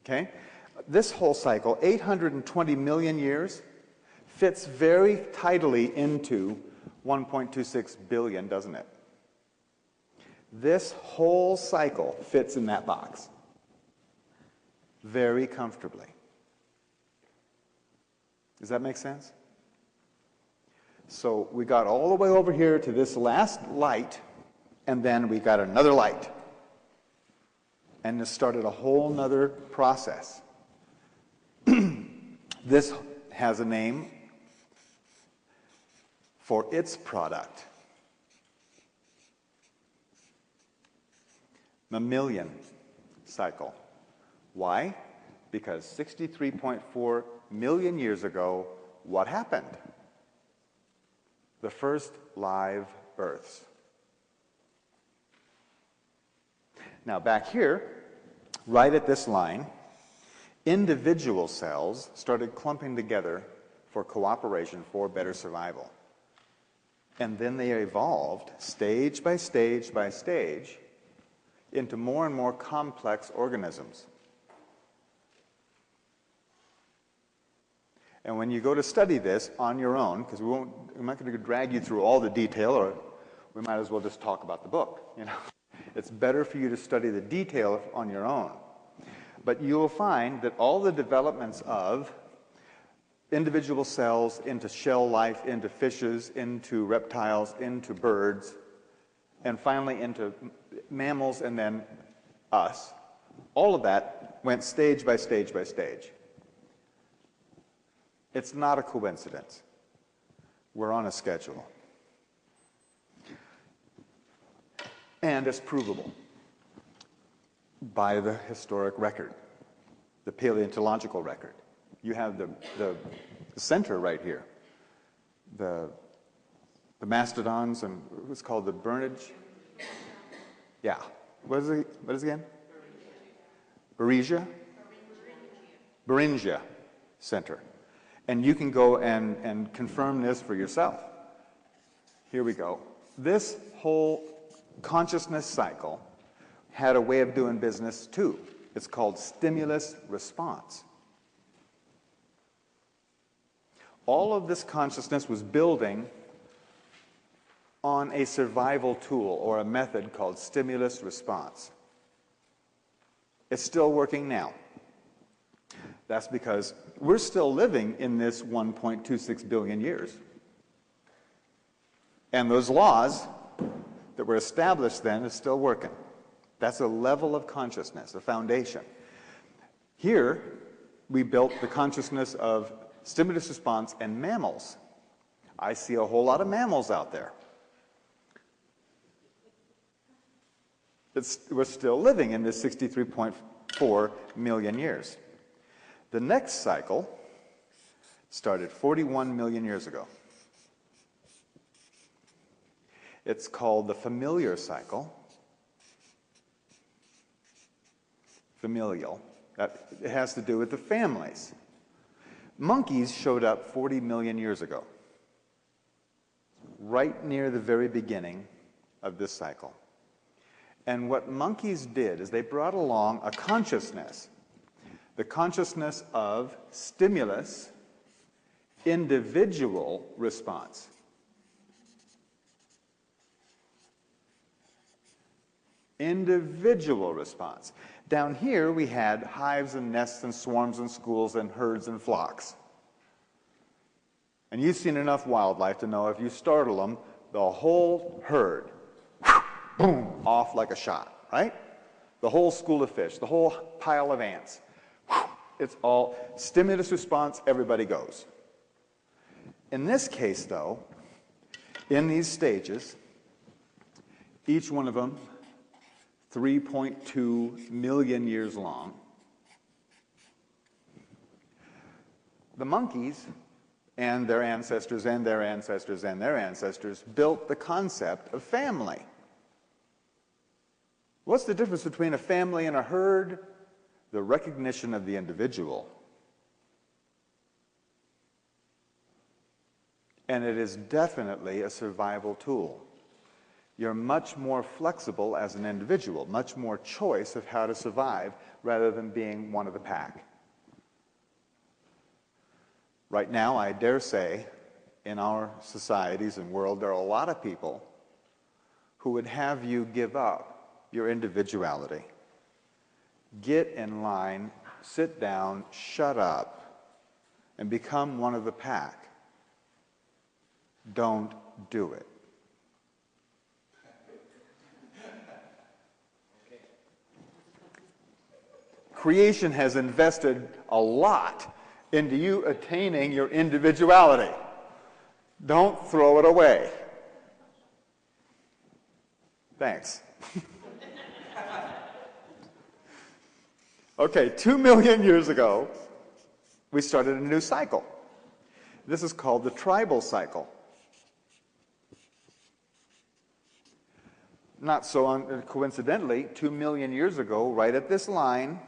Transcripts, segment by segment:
Okay? This whole cycle, 820 million years, fits very tidily into 1.26 billion, doesn't it? This whole cycle fits in that box very comfortably. Does that make sense? So we got all the way over here to this last light, and then we got another light. And this started a whole nother process. This has a name for its product. Mammalian cycle. Why? Because 63.4 million years ago, what happened? The first live births. Now back here, right at this line, individual cells started clumping together for cooperation for better survival. And then they evolved stage by stage by stage into more and more complex organisms. And when you go to study this on your own, because we're not going to drag you through all the detail, or we might as well just talk about the book, you know. It's better for you to study the detail on your own. But you will find that all the developments of individual cells into shell life, into fishes, into reptiles, into birds, and finally into mammals and then us, all of that went stage by stage by stage. It's not a coincidence. We're on a schedule. And it's provable by the historic record, the paleontological record. You have the center right here. The mastodons and what's called the Bernage. Yeah. What is it again? Beringia? Beringia Center. And you can go and confirm this for yourself. Here we go. This whole consciousness cycle had a way of doing business too. It's called stimulus response. All of this consciousness was building on a survival tool or a method called stimulus response. It's still working now. That's because we're still living in this 1.26 billion years. And those laws that were established then are still working. That's a level of consciousness, a foundation. Here, we built the consciousness of stimulus response and mammals. I see a whole lot of mammals out there. We're still living in this 63.4 million years. The next cycle started 41 million years ago. It's called the familiar cycle. Familial. It has to do with the families. Monkeys showed up 40 million years ago, right near the very beginning of this cycle. And what monkeys did is they brought along a consciousness, the consciousness of stimulus, individual response. Individual response. Down here we had hives and nests and swarms and schools and herds and flocks. And you've seen enough wildlife to know if you startle them, the whole herd, boom, off like a shot, right? The whole school of fish, the whole pile of ants. It's all stimulus response, everybody goes. In this case, though, in these stages, each one of them 3.2 million years long, the monkeys and their ancestors and their ancestors and their ancestors built the concept of family. What's the difference between a family and a herd? The recognition of the individual. And it is definitely a survival tool. You're much more flexible as an individual, much more choice of how to survive rather than being one of the pack. Right now, I dare say, in our societies and world, there are a lot of people who would have you give up your individuality. Get in line, sit down, shut up, and become one of the pack. Don't do it. Creation has invested a lot into you attaining your individuality. Don't throw it away. Thanks. Okay, 2 million years ago, we started a new cycle. This is called the tribal cycle. Not so coincidentally, 2 million years ago, right at this line,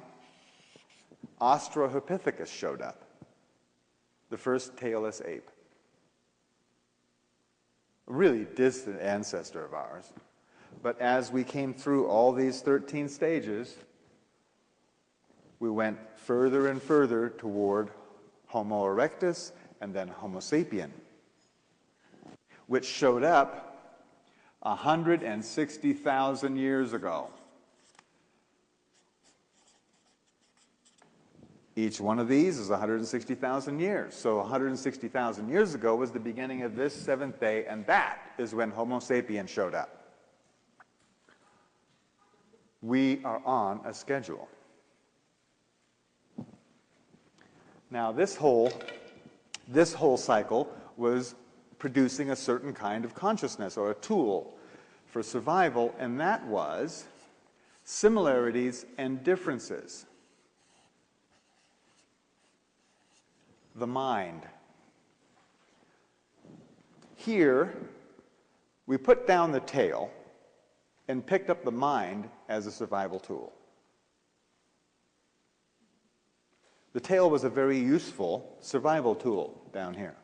Australopithecus showed up, the first tailless ape. A really distant ancestor of ours. But as we came through all these 13 stages, we went further and further toward Homo erectus and then Homo sapien, which showed up 160,000 years ago. Each one of these is 160,000 years. So 160,000 years ago was the beginning of this seventh day, and that is when Homo sapien showed up. We are on a schedule. Now, this whole cycle was producing a certain kind of consciousness or a tool for survival, and that was similarities and differences. The mind. Here, we put down the tail and picked up the mind as a survival tool. The tail was a very useful survival tool down here.